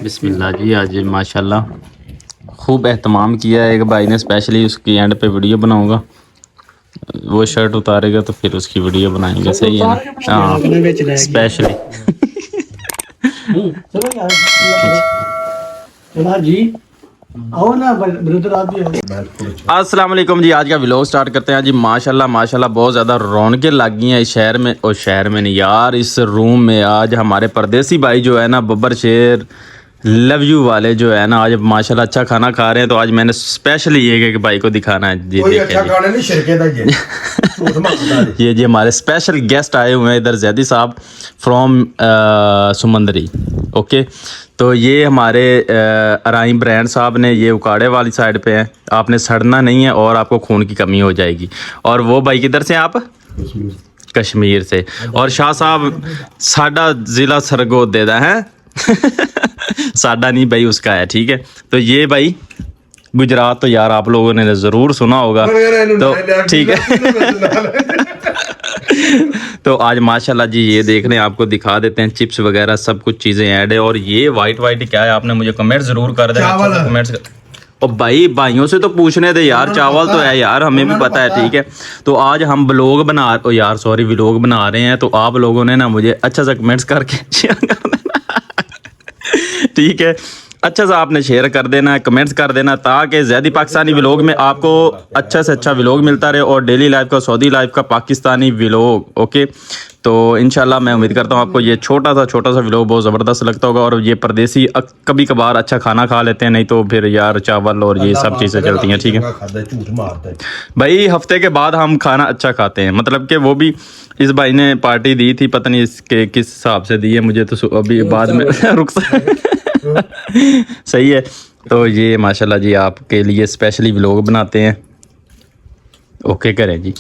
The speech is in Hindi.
बिस्मिल्लाह जी। आज माशाल्लाह खूब एहतमाम किया है एक भाई ने, स्पेशली उसकी एंड पे वीडियो बनाऊंगा। वो शर्ट उतारेगा तो फिर उसकी वीडियो बनाएंगे, सही है ना? हाँ स्पेशली। अस्सलाम वालेकुम जी। आज का व्लॉग स्टार्ट करते हैं जी। माशाल्लाह माशाल्लाह बहुत ज़्यादा रौनकें लग गई हैं इस शहर में, और शहर में नहीं यार, इस रूम में। आज हमारे परदेसी भाई जो है ना, बब्बर शेर लव यू वाले जो है ना, आज माशाल्लाह अच्छा खाना खा रहे हैं। तो आज मैंने स्पेशली एक भाई को दिखाना है जी। कोई अच्छा खाना नहीं, शिरके दा ये जी हमारे स्पेशल गेस्ट आए हुए हैं इधर, जैदी साहब फ्रॉम सुमंदरी। ओके, तो ये हमारे अराइम ब्रांड साहब ने, ये उकाड़े वाली साइड पे हैं। आपने सड़ना नहीं है और आपको खून की कमी हो जाएगी। और वो भाई किधर से हैं आप? कश्मीर से। और शाह साहब साडा ज़िला सरगोदे दा है साडा नहीं भाई, उसका है, ठीक है। तो ये भाई गुजरात तो यार आप लोगों ने ज़रूर सुना होगा, तो ठीक है। तो आज माशाल्लाह जी ये देख रहे हैं, आपको दिखा देते हैं चिप्स वगैरह सब कुछ चीज़ें ऐड है। और ये वाइट वाइट क्या है, आपने मुझे कमेंट ज़रूर कर देना, कमेंट्स। और भाई भाइयों से तो पूछने दे यार, चावल तो है यार, हमें भी पता है, ठीक है। तो आज हम व्लॉग बना यार सॉरी व्लॉग बना रहे हैं, तो आप लोगों ने ना मुझे अच्छा सा कमेंट्स करके शेयर कर देना ठीक है, अच्छा सा आपने शेयर कर देना है, कमेंट्स कर देना, ताकि ज़ैदी पाकिस्तानी व्लॉग में आपको अच्छा से अच्छा व्लॉग मिलता रहे, और डेली लाइफ का, सऊदी लाइफ का, पाकिस्तानी व्लॉग। ओके, तो इंशाल्लाह मैं उम्मीद करता हूँ आपको ये छोटा सा व्लॉग बहुत ज़बरदस्त लगता होगा। और ये परदेसी कभी कभार अच्छा खाना खा लेते हैं, नहीं तो फिर यार चावल और ये सब चीज़ें चलती हैं, ठीक है भाई। हफ्ते के बाद हम खाना अच्छा खाते हैं, मतलब कि वो भी इस भाई ने पार्टी दी थी, पता नहीं इसके किस हिसाब से दी है, मुझे तो अभी बाद में रुक सही है। तो ये माशाल्लाह जी आपके लिए स्पेशली व्लॉग बनाते हैं। ओके करें जी।